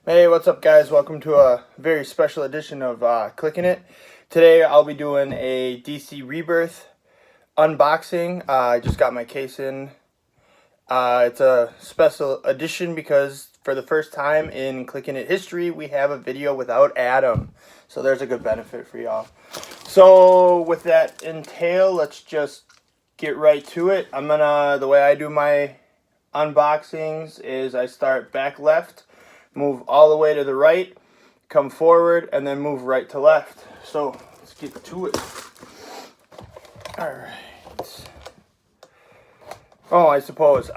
Hey, what's up guys? Welcome to a very special edition of Clicking It. Today I'll be doing a DC Rebirth unboxing. I just got my case in. It's a special edition because for the first time in Clicking It history, we have a video without Adam. So there's a good benefit for y'all. So with that entail, let's just get right to it. The way I do my unboxings is I start back left, move all the way to the right, come forward, and then move right to left. So let's get to it. Alright. Oh, I suppose.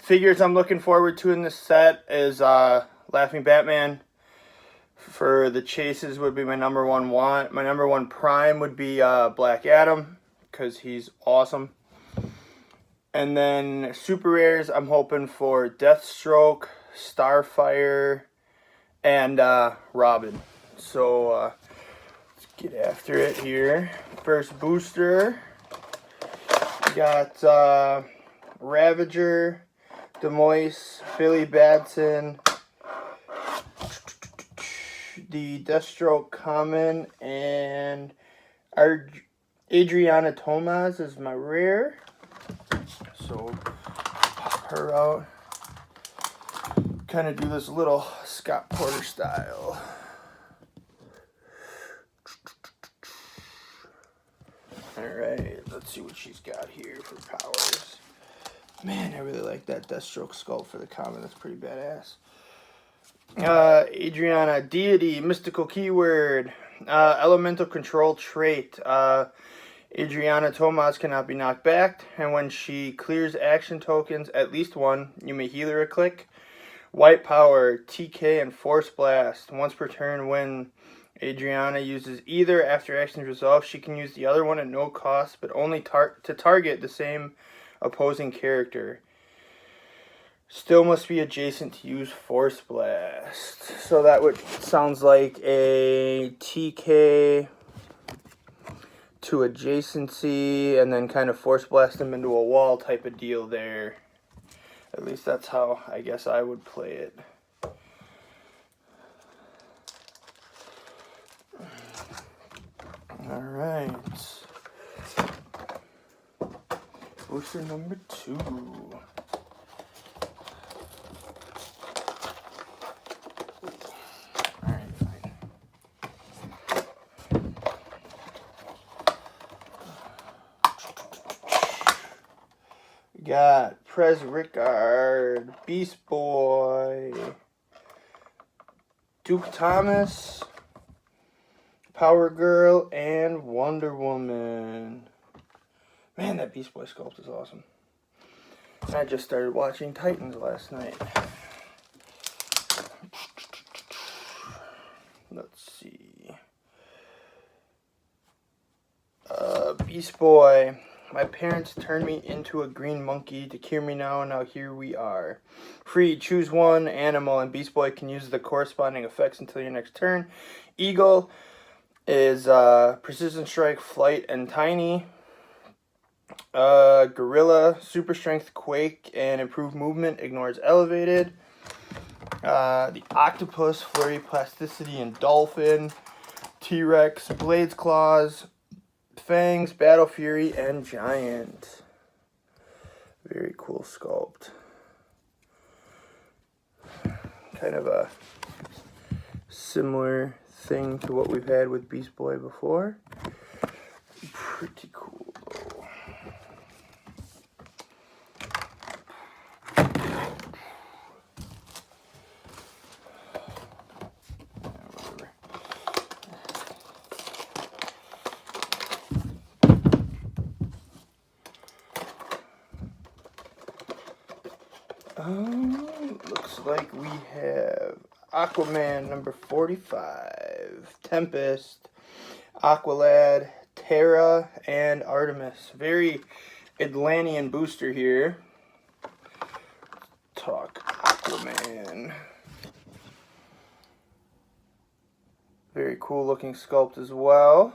Figures I'm looking forward to in this set is Laughing Batman. For the chases would be my number one want. My number one prime would be Black Adam, because he's awesome. And then super rares, I'm hoping for Deathstroke, Starfire, and Robin. So let's get after it here. First booster, we got Ravager, Demois, Billy Batson, the Deathstroke common, and Adriana Tomaz is my rare. So pop her out. Kind of do this little Scott Porter style. Alright, let's see what she's got here for powers. Man, I really like that Deathstroke sculpt for the common. That's pretty badass. Adriana, deity, mystical keyword, elemental control trait. Adriana Tomaz cannot be knocked back, and when she clears action tokens, at least one, you may heal her a click. White power, TK, and Force Blast. Once per turn, when Adriana uses either after action's resolved, she can use the other one at no cost, but only to target the same opposing character. Still must be adjacent to use Force Blast. So that sounds like a TK to adjacency, and then kind of Force Blast them into a wall type of deal there. At least that's how I guess I would play it. Alright. Booster number 2. Got Prez Rickard, Beast Boy, Duke Thomas, Power Girl, and Wonder Woman. Man, that Beast Boy sculpt is awesome. I just started watching Titans last night. Let's see. Beast Boy. My parents turned me into a green monkey to cure me now, and now here we are. Free, choose one animal, and Beast Boy can use the corresponding effects until your next turn. Eagle is Precision Strike, Flight, and Tiny. Gorilla, Super Strength, Quake, and Improved Movement, ignores Elevated. The Octopus, Flurry, Plasticity, and Dolphin. T-Rex, Blades, Claws, Fangs, Battle Fury, and Giant. Very cool sculpt. Kind of a similar thing to what we've had with Beast Boy before. Pretty cool though. Looks like we have Aquaman number 45, Tempest, Aqualad, Terra, and Artemis. Very Atlantean booster here. Talk Aquaman. Very cool looking sculpt as well.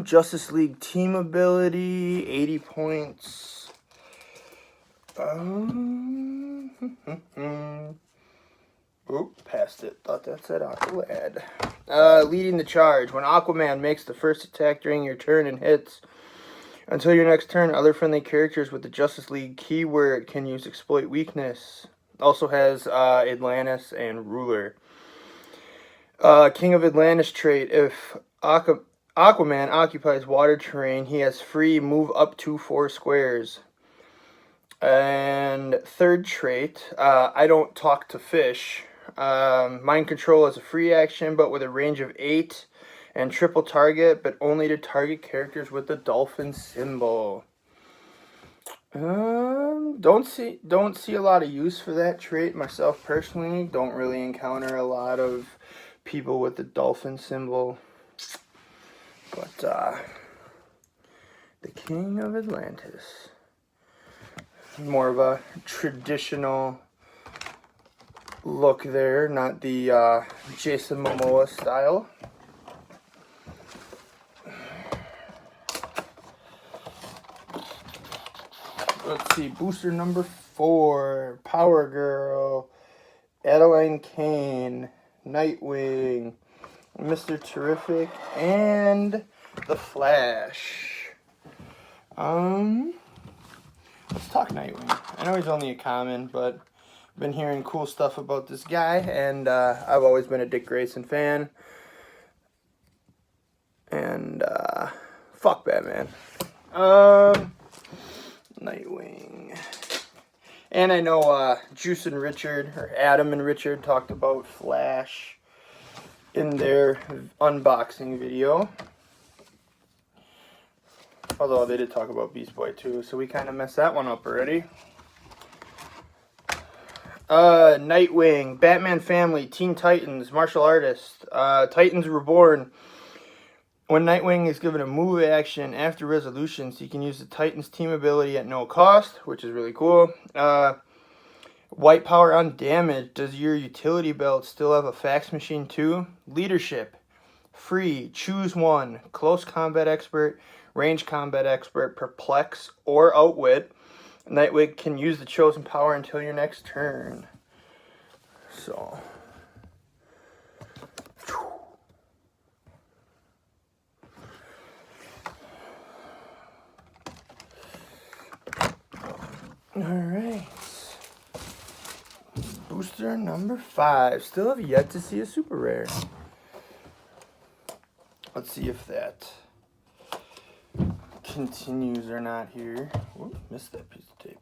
Justice League team ability, 80 points. Oop, passed it. Thought that said Aqualad. Leading the charge. When Aquaman makes the first attack during your turn and hits, until your next turn, other friendly characters with the Justice League keyword can use Exploit Weakness. Also has Atlantis and Ruler. King of Atlantis trait. If Aquaman occupies water terrain, he has free move up to 4 squares. And third trait, I don't talk to fish. Mind control is a free action, but with a range of 8 and triple target, but only to target characters with the dolphin symbol. Don't see a lot of use for that trait myself personally. Don't really encounter a lot of people with the dolphin symbol. But the King of Atlantis, more of a traditional look there, not the Jason Momoa style. Let's see, booster number 4, Power Girl, Adeline Kane, Nightwing, Mr. Terrific, and the Flash. Let's talk Nightwing. I know he's only a common, but I've been hearing cool stuff about this guy, and I've always been a Dick Grayson fan. And fuck Batman. Nightwing. And I know Juice and Richard, or Adam and Richard, talked about Flash in their unboxing video. Although they did talk about Beast Boy too, so we kind of messed that one up already. Nightwing, Batman Family, Teen Titans, Martial Artist, Titans Reborn. When Nightwing is given a move action after resolutions, he can use the Titans team ability at no cost, which is really cool. White power on damage. Does your utility belt still have a fax machine too? Leadership. Free. Choose one. Close combat expert, range combat expert, perplex, or outwit. Nightwing can use the chosen power until your next turn. So... Alright. Booster number 5. Still have yet to see a super rare. Let's see if that continues or not here. Whoop, missed that piece of tape.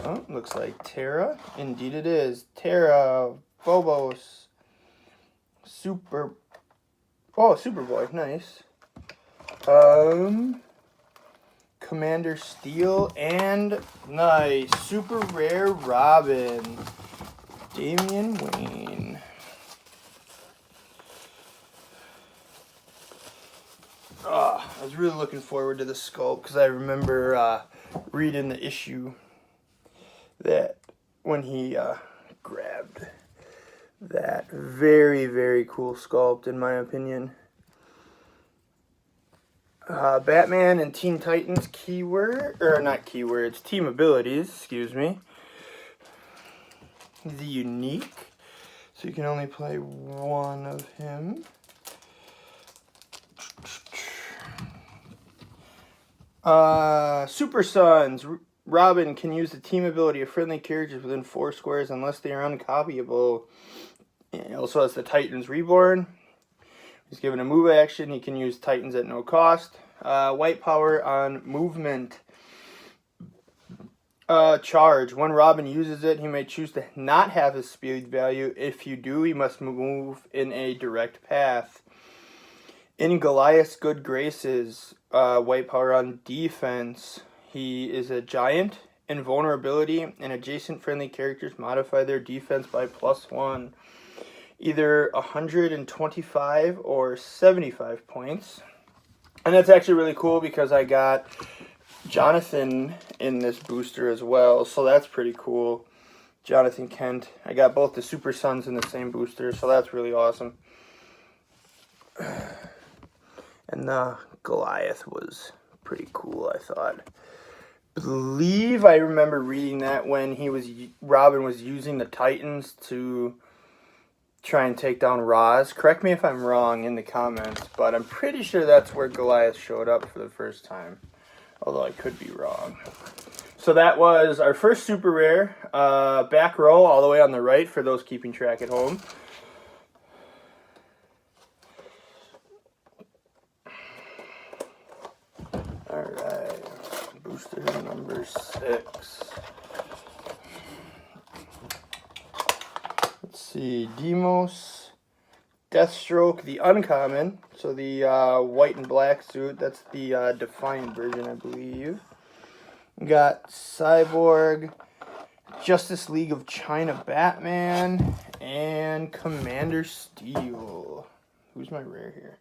Oh, looks like Terra. Indeed it is. Terra, Phobos, Superboy, nice. Commander Steel, and nice, super rare Robin, Damian Wayne. I was really looking forward to the sculpt because I remember reading the issue that when he grabbed that. Very, very cool sculpt in my opinion. Batman and Teen Titans keyword, or not keywords, team abilities, excuse me. The unique, so you can only play one of him. Super Sons. Robin can use the team ability of friendly characters within 4 squares unless they are uncopyable. He also has the Titans Reborn. He's given a move action. He can use Titans at no cost. White power on movement. Charge. When Robin uses it, he may choose to not have his speed value. If you do, he must move in a direct path. In Goliath's good graces, white power on defense. He is a giant. Invulnerability, and adjacent friendly characters modify their defense by +1. Either 125 or 75 points. And that's actually really cool because I got Jonathan in this booster as well, so that's pretty cool. Jonathan Kent. I got both the Super Sons in the same booster, so that's really awesome. And the Goliath was pretty cool, I thought. Believe I remember reading that when Robin was using the Titans to try and take down Roz. Correct me if I'm wrong in the comments, but I'm pretty sure that's where Goliath showed up for the first time. Although I could be wrong. So that was our first super rare. Back row all the way on the right for those keeping track at home. Alright. Booster number 6. Let's see. Demos. Deathstroke, the uncommon. So the white and black suit. That's the Defiant version, I believe. We got Cyborg, Justice League of China Batman, and Commander Steel. Who's my rare here?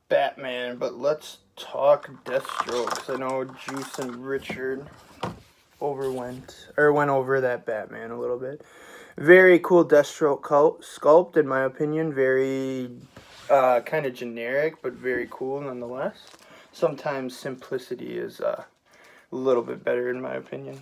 Batman, but let's talk Deathstroke, because I know Juice and Richard went over that Batman a little bit. Very cool Deathstroke sculpt, in my opinion. Very kind of generic, but very cool nonetheless. Sometimes simplicity is a little bit better, in my opinion.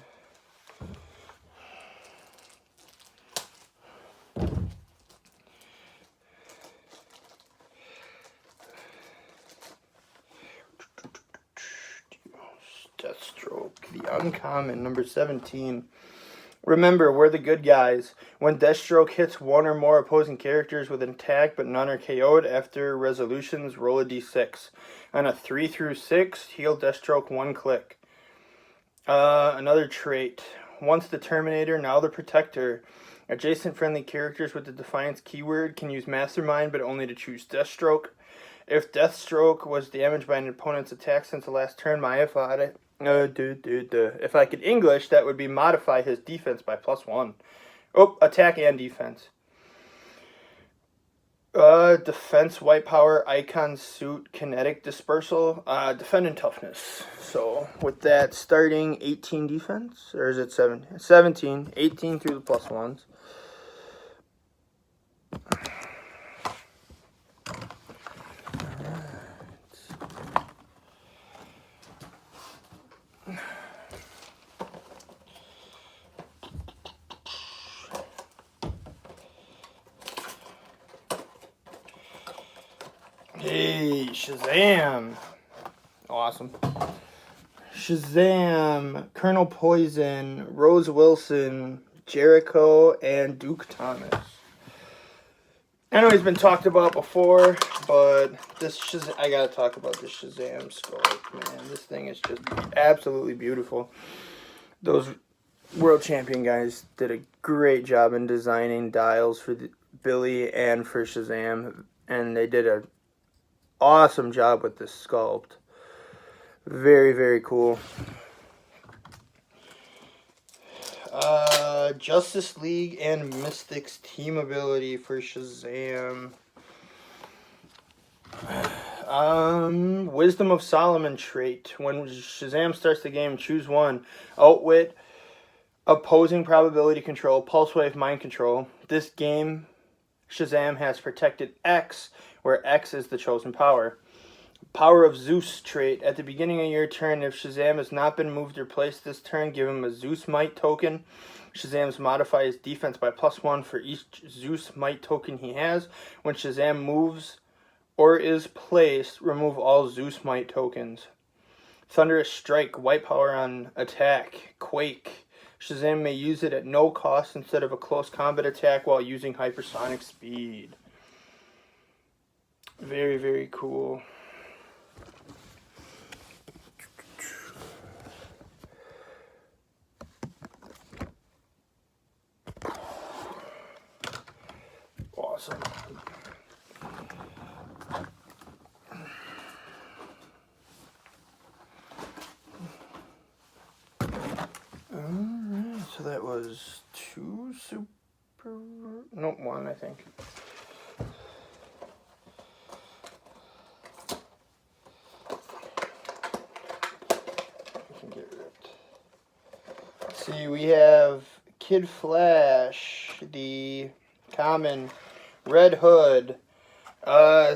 Deathstroke, the uncommon, number 17. Remember, we're the good guys. When Deathstroke hits one or more opposing characters with an attack, but none are KO'd, after resolutions, roll a d6. On a 3 through 6, heal Deathstroke 1 click. Another trait. Once the Terminator, now the Protector. Adjacent friendly characters with the Defiance keyword can use Mastermind, but only to choose Deathstroke. If Deathstroke was damaged by an opponent's attack since the last turn, if I could English, that would be modify his defense by +1. Oh, attack and defense. Defense, white power, icon suit, kinetic dispersal, defend and toughness. So with that, starting 18 defense, or is it 17? 17, 18 through the +1s. Hey, Shazam! Awesome. Shazam, Colonel Poison, Rose Wilson, Jericho, and Duke Thomas. I know he's been talked about before, but I gotta talk about this Shazam sculpt, man. This thing is just absolutely beautiful. Those World Champion guys did a great job in designing dials for Billy and for Shazam, and they did an awesome job with this sculpt. Very, very cool. Justice League and Mystics team ability for Shazam. Wisdom of Solomon trait. When Shazam starts the game, choose one. Outwit, opposing probability control, pulse wave, mind control. This game, Shazam has protected X, where X is the chosen power. Power of Zeus trait. At the beginning of your turn, if Shazam has not been moved or placed this turn, give him a Zeus Might token. Shazam's modify his defense by +1 for each Zeus Might token he has. When Shazam moves or is placed, remove all Zeus Might tokens. Thunderous Strike. White power on attack. Quake. Shazam may use it at no cost instead of a close combat attack while using hypersonic speed. Very, very cool. Awesome. Alright, so that was 2 super... Nope, 1, I think. I can get ripped. Let's see, we have Kid Flash, the common, Red Hood,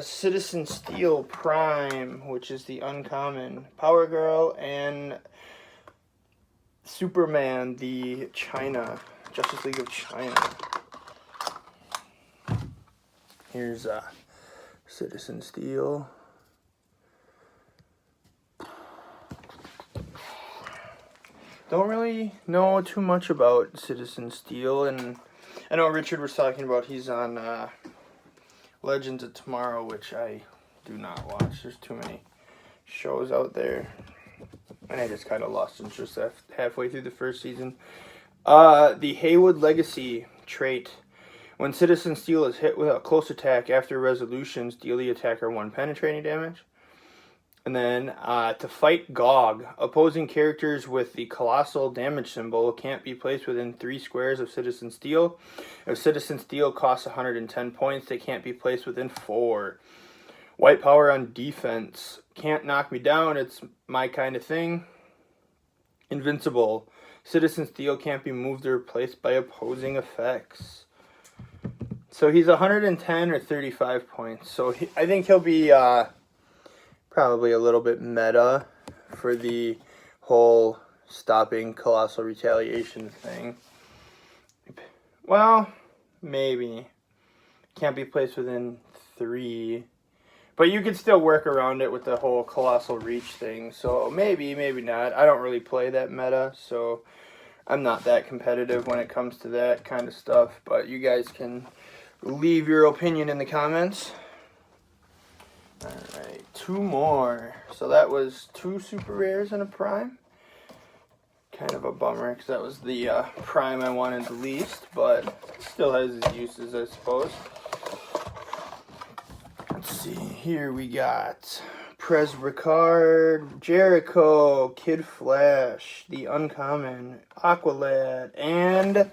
Citizen Steel Prime, which is the uncommon. Power Girl and Superman, the Justice League of China. Here's Citizen Steel. Don't really know too much about Citizen Steel, and I know Richard was talking about he's on Legends of Tomorrow, which I do not watch. There's too many shows out there, and I just kind of lost interest halfway through the first season. The Haywood Legacy trait. When Citizen Steel is hit with a close attack after resolutions, deal the attacker 1 penetrating damage. And then to fight Gog, opposing characters with the colossal damage symbol can't be placed within 3 squares of Citizen Steel. If Citizen Steel costs 110 points, they can't be placed within 4. White power on defense. Can't knock me down, it's my kind of thing. Invincible. Citizen Steel can't be moved or replaced by opposing effects. So he's 110 or 35 points. So I think he'll be probably a little bit meta for the whole stopping colossal retaliation thing. Well, maybe. Can't be placed within 3. But you could still work around it with the whole colossal reach thing. So maybe, maybe not. I don't really play that meta, so I'm not that competitive when it comes to that kind of stuff. But you guys can leave your opinion in the comments. Alright, 2 more. So that was 2 super rares and a prime. Kind of a bummer because that was the prime I wanted the least, but still has its uses, I suppose. Let's see, here we got Prez Ricard, Jericho, Kid Flash, the uncommon, Aqualad, and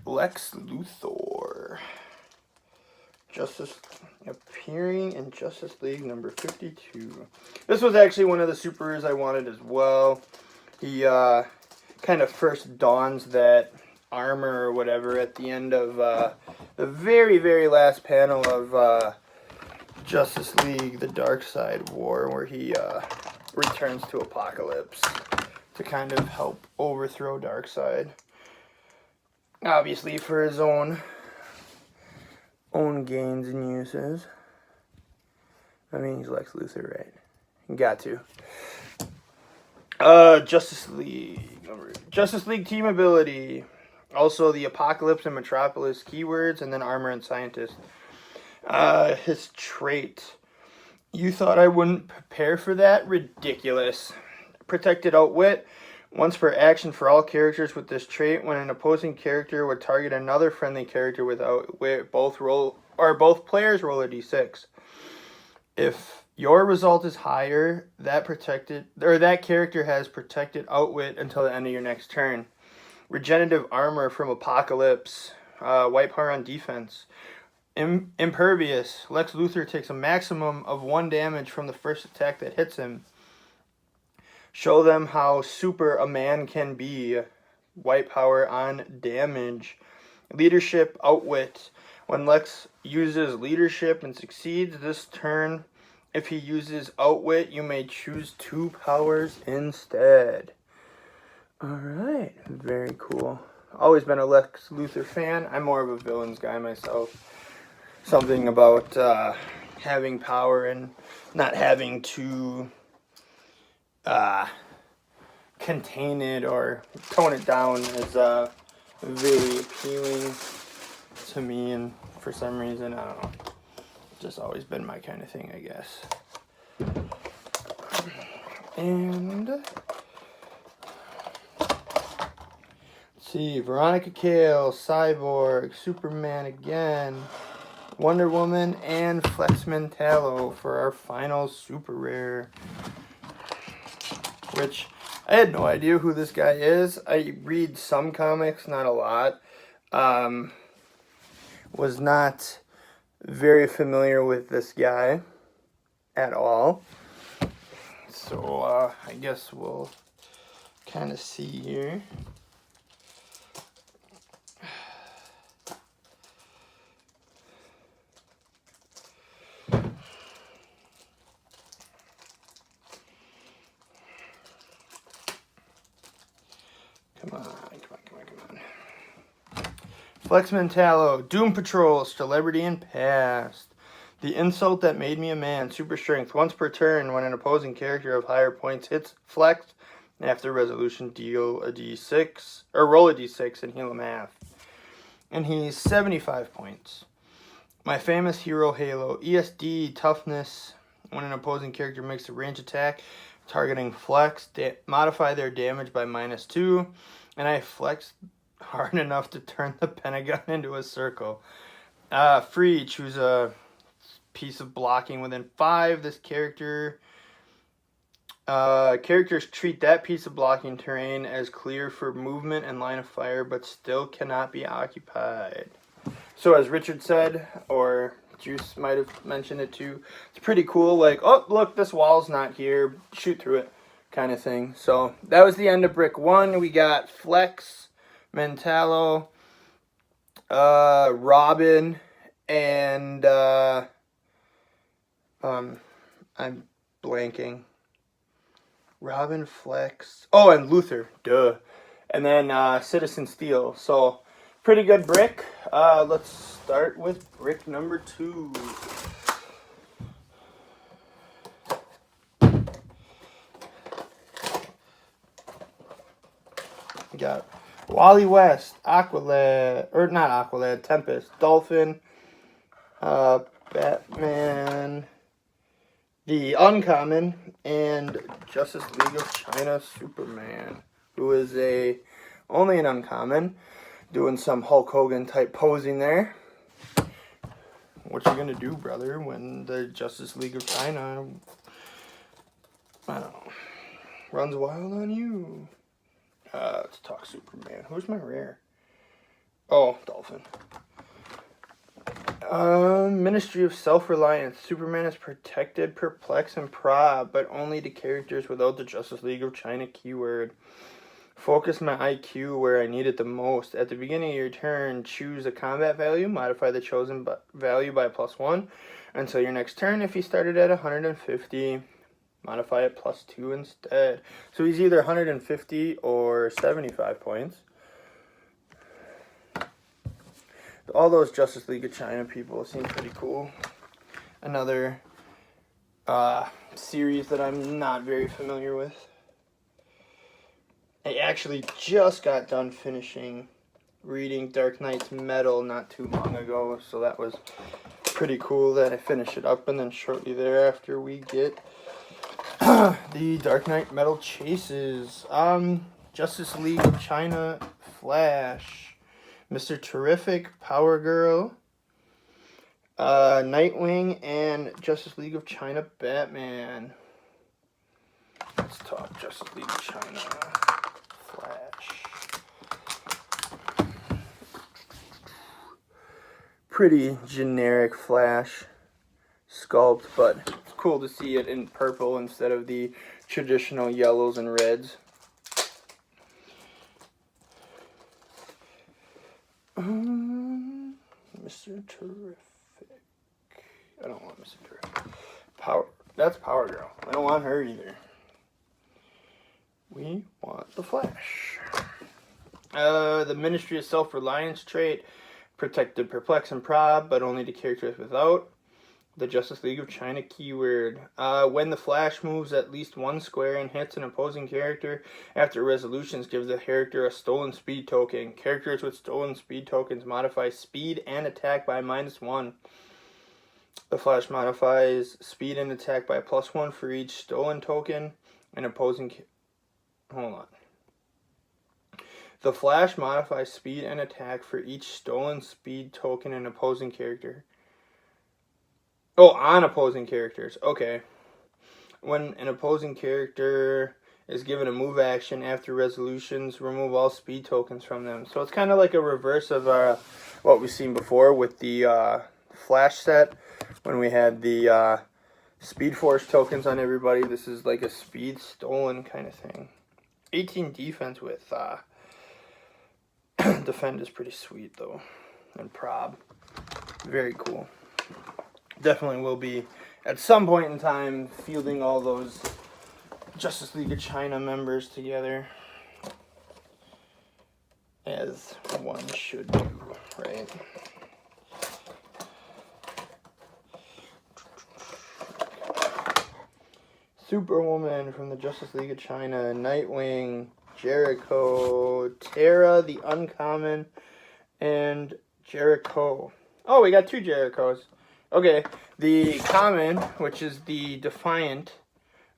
Lex Luthor. Appearing in Justice League number 52. This was actually one of the super rares I wanted as well. He kind of first dons that armor or whatever at the end of the very, very last panel of Justice League, the Dark Side War, where he returns to Apocalypse to kind of help overthrow Darkseid. Obviously for his own gains and uses. I mean, he's Lex Luthor, right? Got to. Justice League team ability. Also the Apocalypse and Metropolis keywords, and then Armor and Scientist. His trait. You thought I wouldn't prepare for that? Ridiculous. Protected Outwit. Once per action for all characters with this trait, when an opposing character would target another friendly character with Outwit, both players roll a d6. If your result is higher, that character has protected Outwit until the end of your next turn. Regenerative Armor from Apocalypse. White power on defense. Impervious. Lex Luthor takes a maximum of 1 damage from the first attack that hits him. Show them how super a man can be. White power on damage. Leadership Outwit. When Lex uses leadership and succeeds this turn, if he uses Outwit, you may choose 2 powers instead. Alright, very cool. Always been a Lex Luthor fan. I'm more of a villains guy myself. Something about having power and not having to contain it or tone it down is very appealing to me, and for some reason, I don't know, it's just always been my kind of thing, I guess. And let's see, Veronica Cale, Cyborg, Superman again, Wonder Woman, and Flex Mentallo for our final super rare. Which, I had no idea who this guy is. I read some comics, not a lot. Was not very familiar with this guy at all. So, I guess we'll kind of see here. Flex Mentalo, Doom Patrol, Celebrity and Past. The Insult That Made Me a Man, Super Strength. Once per turn, when an opposing character of higher points hits Flex, after resolution, deal a d6, or roll a d6 and heal him half. And he's 75 points. My Famous Hero Halo, ESD, Toughness. When an opposing character makes a range attack, targeting Flex, modify their damage by -2. And I flex hard enough to turn the pentagon into a circle. Free, choose a piece of blocking within 5. This characters treat that piece of blocking terrain as clear for movement and line of fire, but still cannot be occupied. So as Richard said, or Juice might have mentioned it too, it's pretty cool. Like, oh, look, this wall's not here. Shoot through it kind of thing. So that was the end of Brick 1. We got Flex, Mentalo, Robin, and I'm blanking. Robin, Flex. Oh, and Luther. Duh. And then Citizen Steel. So, pretty good brick. Let's start with brick number 2. We got Wally West, Aqualad, or not Aqualad, Tempest, Dolphin, Batman, the Uncommon, and Justice League of China Superman, who is only an Uncommon, doing some Hulk Hogan type posing there. What you gonna do, brother, when the Justice League of China, I don't know, runs wild on you? Let's talk Superman. Who's my rare? Oh, Dolphin. Ministry of Self-Reliance. Superman is protected, perplex, and prob, but only to characters without the Justice League of China keyword. Focus my IQ where I need it the most. At the beginning of your turn, choose a combat value. Modify the chosen value by +1 until your next turn. If you started at 150, modify it +2 instead. So he's either 150 or 75 points. All those Justice League of China people seem pretty cool. Another series that I'm not very familiar with. I actually just got done finishing reading Dark Knight's Metal not too long ago, so that was pretty cool that I finished it up, and then shortly thereafter we get the Dark Knight Metal Chases. Justice League of China Flash, Mr. Terrific, Power Girl, Nightwing, and Justice League of China Batman. Let's talk Justice League of China Flash. Pretty generic Flash sculpt, but it's cool to see it in purple instead of the traditional yellows and reds. Mr. Terrific. I don't want Mr. Terrific. That's Power Girl. I don't want her either. We want the Flash. The Ministry of Self-Reliance trait. Protected, perplex, and prob, but only to characters without the Justice League of China keyword. When the Flash moves at least one square and hits an opposing character after resolutions, gives the character a stolen speed token. Characters with stolen speed tokens modify speed and attack by -1. The Flash modifies speed and attack by +1 for each stolen token and opposing... Hold on. The Flash modifies speed and attack for each stolen speed token and opposing character. Oh, on opposing characters. Okay. When an opposing character is given a move action after resolutions, remove all speed tokens from them. So it's kind of like a reverse of what we've seen before with the Flash set. When we had the Speed Force tokens on everybody, this is like a speed stolen kind of thing. 18 defense with defend is pretty sweet though. And prob. Very cool. Definitely will be at some point in time fielding all those Justice League of China members together, as one should do. right? Superwoman from the Justice League of China, Nightwing, Jericho, Terra, the Uncommon, and Jericho. Oh, we got 2 Jerichos. Okay, the Common, which is the Defiant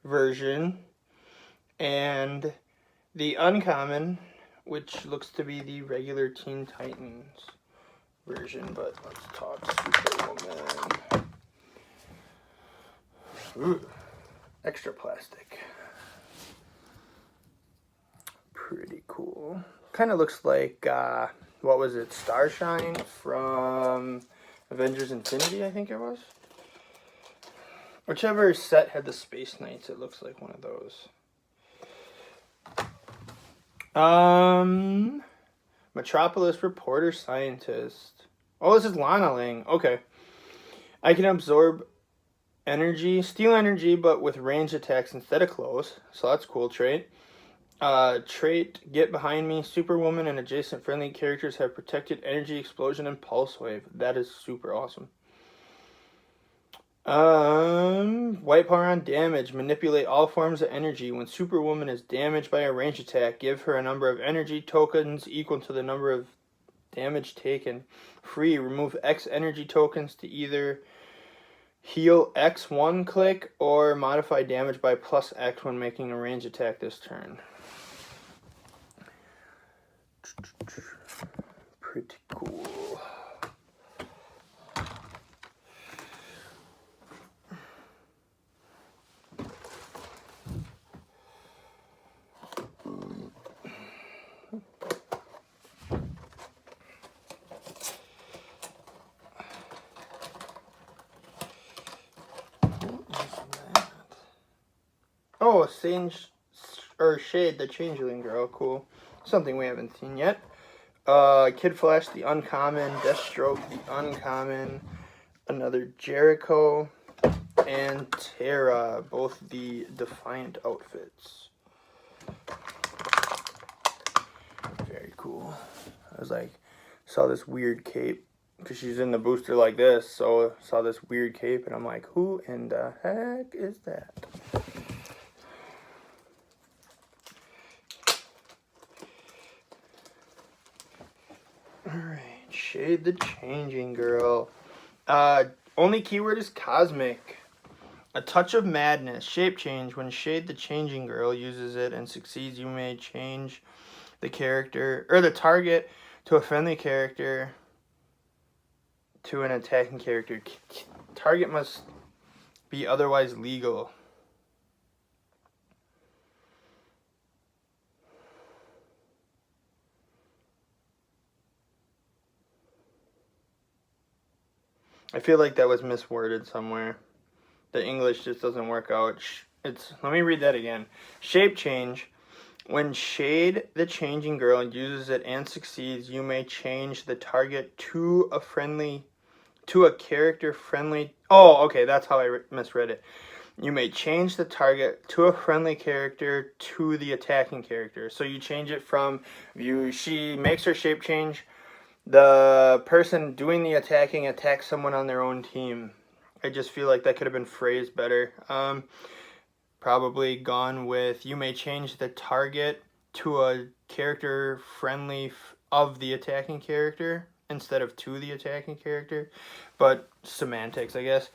version, and the Uncommon, which looks to be the regular Teen Titans version, but let's talk Superwoman. Ooh. Extra plastic. Pretty cool. Kind of looks like, what was it? Starshine from Avengers Infinity, I think it was. Whichever set had the Space Knights, it looks like one of those. Metropolis Reporter Scientist. Oh, this is Lana Lang. Okay. I can absorb energy, steal energy, but with range attacks instead of close. So that's cool trait. Trait, get behind me. Superwoman and adjacent friendly characters have protected energy, explosion, and pulse wave. That is super awesome. White power on damage. Manipulate all forms of energy. When Superwoman is damaged by a range attack, give her a number of energy tokens equal to the number of damage taken. Free, remove X energy tokens to either heal X one click or modify damage by plus X when making a range attack this turn. Pretty cool. Oh, Shade, the Changeling Girl, cool. Something we haven't seen yet. Kid Flash, the Uncommon. Deathstroke, the Uncommon. Another Jericho. And Terra, both the Defiant outfits. Very cool. I was like, saw this weird cape. Because she's in the booster like this, so I saw this weird cape, and I'm like, who in the heck is that? Alright, Shade the Changing Girl. Only keyword is Cosmic. A touch of madness. Shape change. When Shade the Changing Girl uses it and succeeds, you may change the character, or the target, to a friendly character, to an attacking character. Target must be otherwise legal. I feel like that was misworded somewhere. The English just doesn't work out. Let me read that again. Shape change. When Shade the Changing Girl uses it and succeeds, you may change the target to a character friendly. Oh, okay, that's how I misread it. You may change the target to a friendly character to the attacking character. So you change it from she makes her shape change. The person doing the attacking attacks someone on their own team. I just feel like that could have been phrased better. Probably gone with, you may change the target to a character friendly of the attacking character instead of to the attacking character. But semantics, I guess.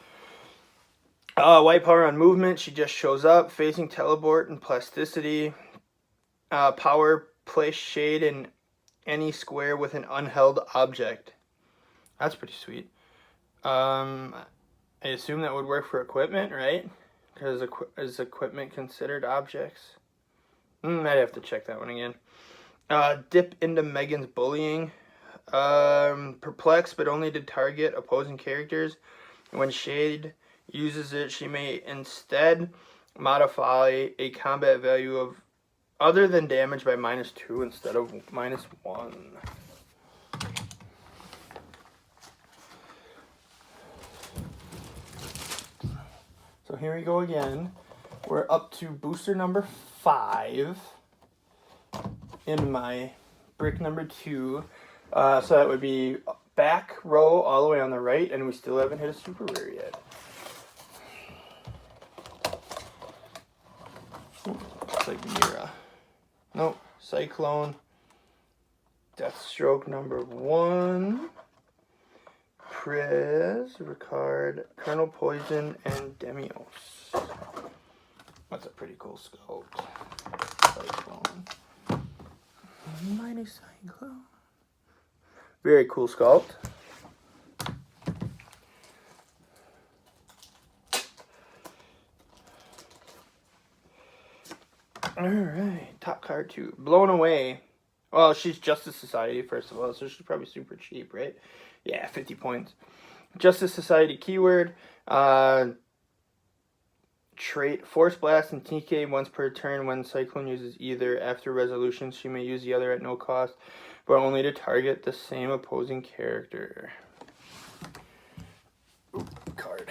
White power on movement. She just shows up. Facing teleport and plasticity. Power, place Shade in any square with an unheld object. That's pretty sweet. I assume that would work for equipment, right? Because is equipment considered objects? I'd have to check that one again. Dip into Megan's bullying. Perplex, but only to target opposing characters. When Shade uses it, she may instead modify a combat value of other than damage by -2 instead of -1. So here we go again. We're up to booster number 5 in my brick number 2. So that would be back row all the way on the right, and we still haven't hit a super rare yet. Looks like Mira. Nope. Cyclone. Deathstroke number 1. Prez, Ricard, Colonel Poison, and Demios. That's a pretty cool sculpt. Cyclone. Mighty Cyclone. Very cool sculpt. Alright, top card 2. Blown Away. Well, she's Justice Society, first of all, so she's probably super cheap, right? Yeah, 50 points. Justice Society keyword. Trait Force Blast and TK once per turn. When Cyclone uses either after resolution, she may use the other at no cost, but only to target the same opposing character. Ooh, card.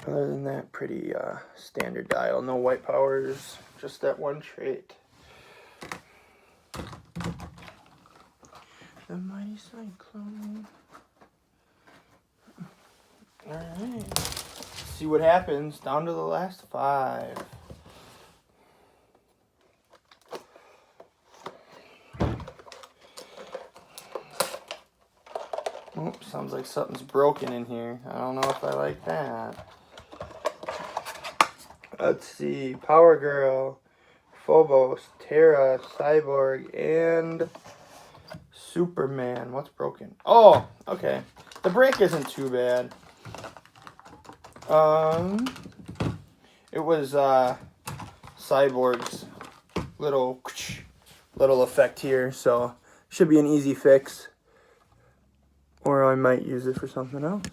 Other than that, pretty standard dial. No white powers, just that one trait. The Mighty Cyclone. Alright. See what happens. Down to the last 5. Oh, sounds like something's broken in here. I don't know if I like that. Let's see. Power Girl, Phobos, Terra, Cyborg, and Superman. What's broken? Oh, okay. The break isn't too bad. It was Cyborg's little effect here, so should be an easy fix. Or I might use it for something else.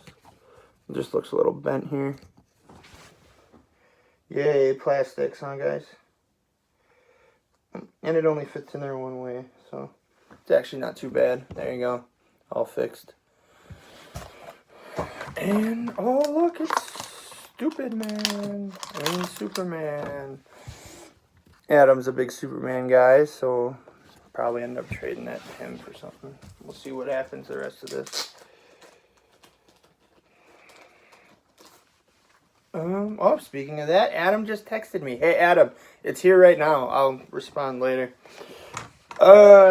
It just looks a little bent here. Yay, plastics, huh, guys? And it only fits in there one way, so it's actually not too bad. There you go. All fixed. And, oh, look, it's Stupid Man and Superman. Adam's a big Superman guy, so probably end up trading that to him for something. We'll see what happens the rest of this. Oh, speaking of that, Adam just texted me. Hey, Adam, it's here right now. I'll respond later.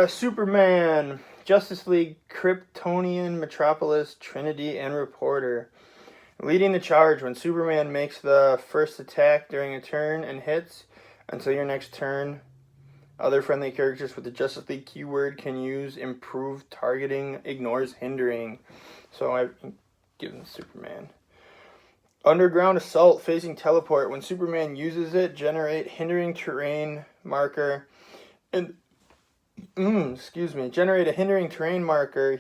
Superman, Justice League, Kryptonian, Metropolis, Trinity, and Reporter. Leading the charge, when Superman makes the first attack during a turn and hits, until your next turn, other friendly characters with the Justice League keyword can use improved targeting, ignores hindering. So I've given Superman. Underground Assault, facing teleport. When Superman uses it, generate hindering terrain marker. And generate a hindering terrain marker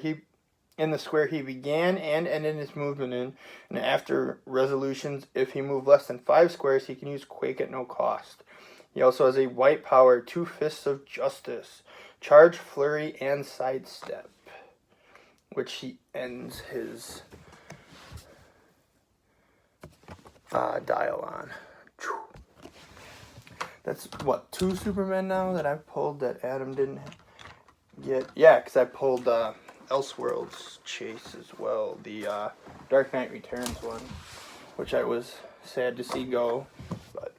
in the square he began and ended his movement in. And after resolutions, if he moved less than 5 squares, he can use Quake at no cost. He also has a white power, 2 Fists of Justice, Charge, Flurry, and Sidestep, which he ends his dial on. That's, what, 2 Supermen now that I've pulled that Adam didn't get? Yeah, because I pulled Elseworlds Chase as well, the Dark Knight Returns one, which I was sad to see go, but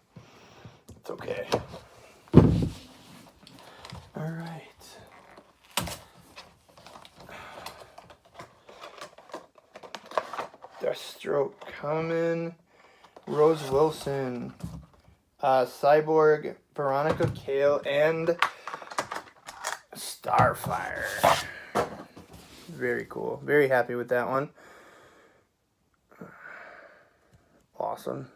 it's okay. Alright. Deathstroke Common, Rose Wilson, Cyborg, Veronica Cale, and Starfire. Very cool. Very happy with that one. Awesome.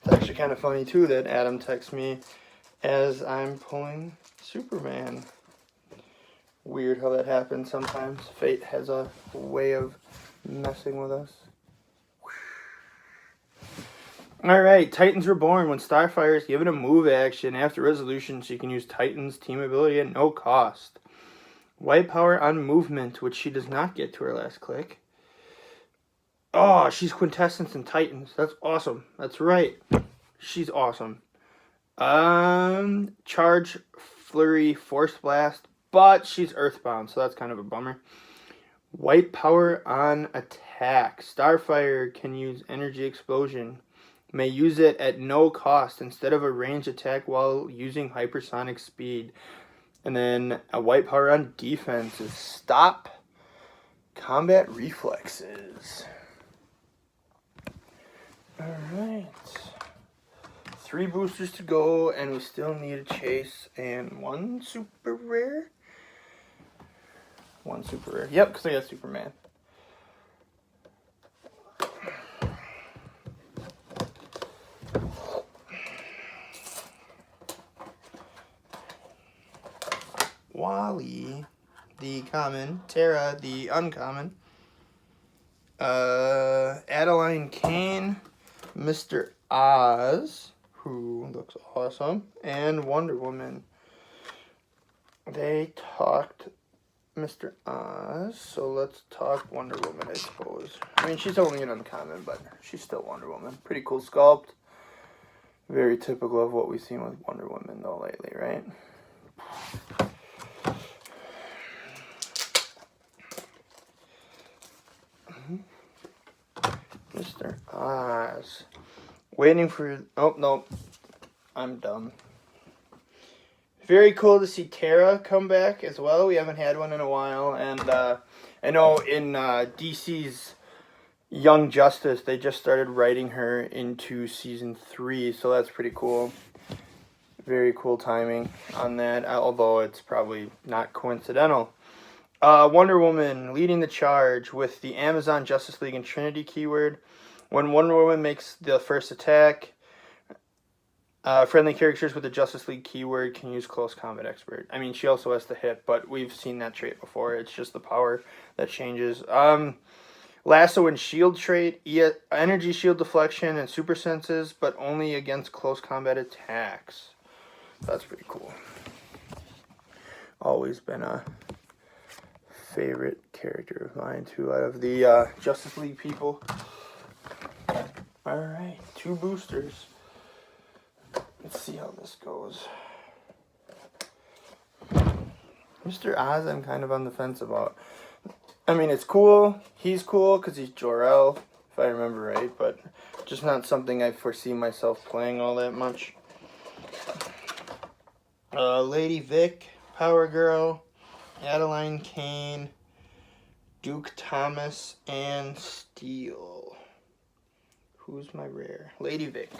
It's actually kind of funny too that Adam texts me as I'm pulling Superman. Weird how that happens sometimes. Fate has a way of messing with us. Alright, Titans Reborn. When Starfire is given a move action after resolution, she can use Titan's team ability at no cost. White power on movement, which she does not get to her last click. Oh, she's Quintessence and Titans. That's awesome. That's right. She's awesome. Charge, Flurry, Force Blast, but she's Earthbound, so that's kind of a bummer. White Power on attack. Starfire can use Energy Explosion. May use it at no cost instead of a range attack while using hypersonic speed. And then a White Power on defense is Stop Combat Reflexes. Alright. 3 boosters to go, and we still need a chase and 1 super rare. 1 super rare. Yep, because I got Superman. Wally, the common. Terra, the uncommon. Adeline Kane, Mr. Oz, who looks awesome, and Wonder Woman. They talked Mr. Oz, so let's talk Wonder Woman, I suppose. I mean, she's only an uncommon, but she's still Wonder Woman. Pretty cool sculpt. Very typical of what we've seen with Wonder Woman, though, lately, right? Mr. Oz. Waiting for... Oh, no. I'm dumb. Very cool to see Terra come back as well. We haven't had one in a while. And I know in DC's Young Justice, they just started writing her into Season 3. So that's pretty cool. Very cool timing on that. Although it's probably not coincidental. Wonder Woman leading the charge with the Amazon Justice League and Trinity keyword. When Wonder Woman makes the first attack, friendly characters with the Justice League keyword can use Close Combat Expert. I mean, she also has the hit, but we've seen that trait before. It's just the power that changes. Lasso and Shield trait, Energy Shield Deflection and Super Senses, but only against close combat attacks. That's pretty cool. Always been a favorite character of mine too, out of the Justice League people. Alright, 2 boosters. Let's see how this goes. Mr. Oz, I'm kind of on the fence about. I mean, it's cool. He's cool because he's Jor-El, if I remember right, but just not something I foresee myself playing all that much. Lady Vic, Power Girl, Adeline Kane, Duke Thomas, and Steel. Who's my rare? Lady Vic.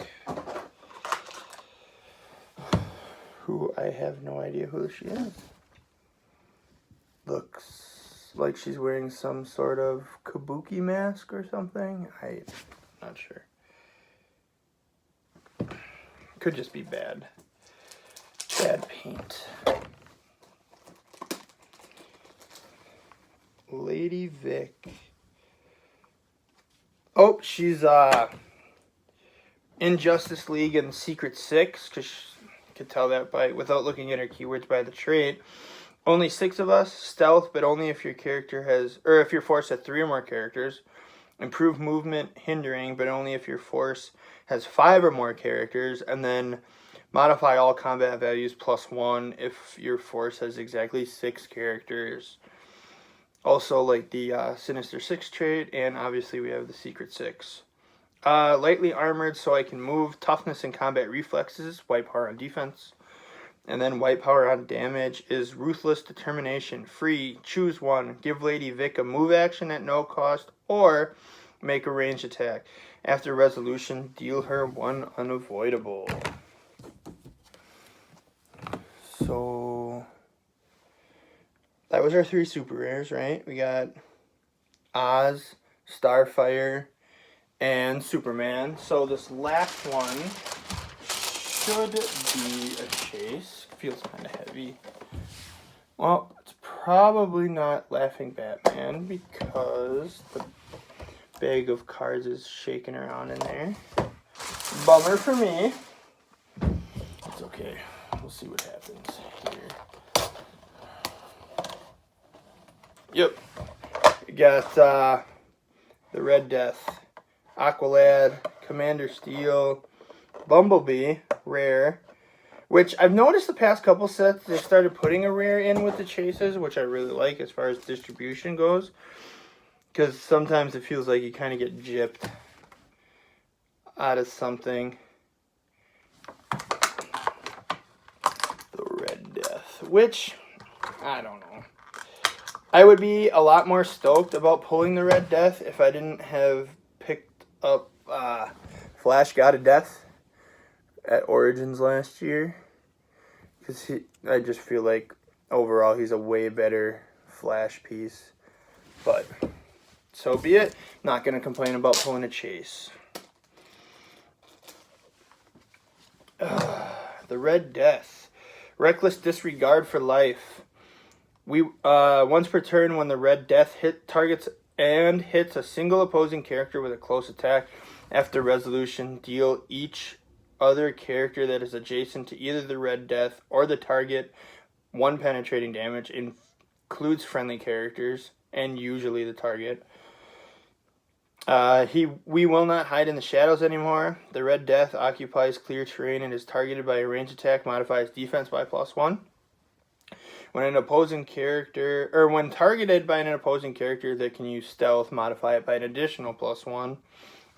Who I have no idea who she is. Looks like she's wearing some sort of kabuki mask or something. I'm not sure. Could just be bad. Bad paint. Lady Vic. Oh, she's in Justice League and Secret 6, because could tell that by without looking at her keywords by the trait. Only 6 of us. Stealth, but only if your character has, or if your force has 3 or more characters. Improved movement, hindering, but only if your force has 5 or more characters. And then modify all combat values +1 if your force has exactly 6 characters. Also, like the Sinister 6 trait, and obviously we have the Secret 6. Lightly armored, so I can move. Toughness and combat reflexes. White power on defense. And then white power on damage is Ruthless Determination. Free. Choose one. Give Lady Vic a move action at no cost, or make a ranged attack. After resolution, deal her 1 unavoidable. So that was our 3 super rares, right? We got Oz, Starfire, and Superman. So this last one should be a chase. Feels kind of heavy. Well, it's probably not Laughing Batman because the bag of cards is shaking around in there. Bummer for me. It's okay. We'll see what happens here. Yep. We got the Red Death, Aqualad, Commander Steel, Bumblebee, rare. Which I've noticed the past couple sets, they started putting a rare in with the chases, which I really like as far as distribution goes. Because sometimes it feels like you kind of get gypped out of something. The Red Death, which, I don't know. I would be a lot more stoked about pulling the Red Death if I didn't have picked up Flash God of Death at Origins last year, because I just feel like overall he's a way better Flash piece, but so be it. Not going to complain about pulling a chase. The Red Death, Reckless Disregard for life. We once per turn, when the Red Death targets and hits a single opposing character with a close attack, after resolution, deal each other character that is adjacent to either the Red Death or the target 1 penetrating damage. Includes friendly characters and usually the target. We will not hide in the shadows anymore. The Red Death occupies clear terrain and is targeted by a ranged attack, modifies defense by +1. When when targeted by an opposing character that can use stealth, modify it by an additional +1.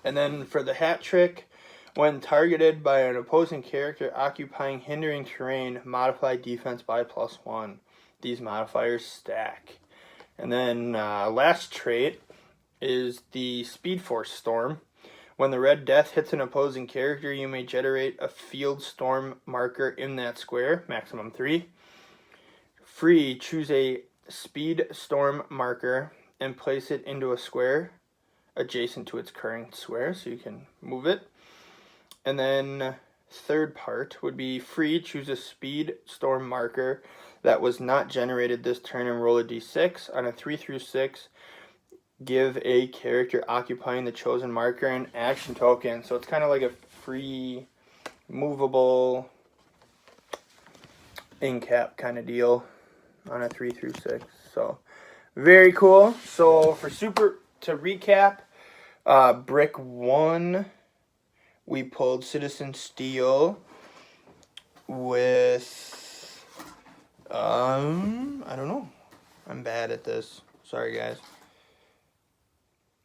And then for the hat trick, when targeted by an opposing character occupying hindering terrain, modify defense by +1. These modifiers stack. And then last trait is the Speed Force Storm. When the Red Death hits an opposing character, you may generate a field storm marker in that square, maximum 3. Free, choose a Speed Storm marker and place it into a square adjacent to its current square, so you can move it. And then third part would be free, choose a Speed Storm marker that was not generated this turn and roll a d6. On a 3 through 6, give a character occupying the chosen marker an action token. So it's kind of like a free, movable in cap kind of deal on a 3 through 6. So very cool. So to recap, brick 1, we pulled Citizen Steel with, I don't know. I'm bad at this. Sorry, guys.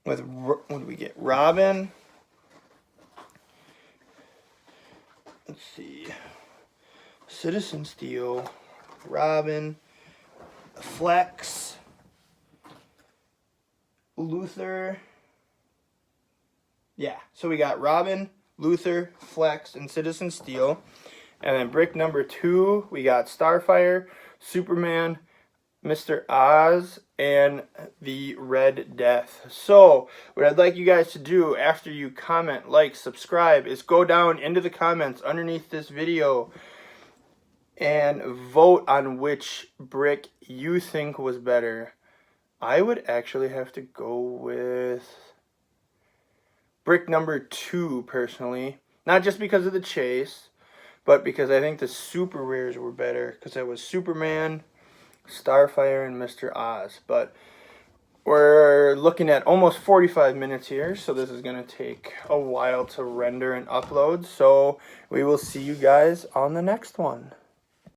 With, what do we get? Robin. Let's see. Citizen Steel, Robin, Flex, Luther. Yeah, so we got Robin, Luther, Flex, and Citizen Steel. And then brick number 2, we got Starfire, Superman, Mr. Oz, and the Red Death. So what I'd like you guys to do after you comment, like, subscribe, is go down into the comments underneath this video and vote on which brick you think was better. I would actually have to go with brick number 2 personally. Not just because of the chase, but because I think the super rares were better, because it was Superman, Starfire, and Mr. Oz. But we're looking at almost 45 minutes here, so this is going to take a while to render and upload. So we will see you guys on the next one.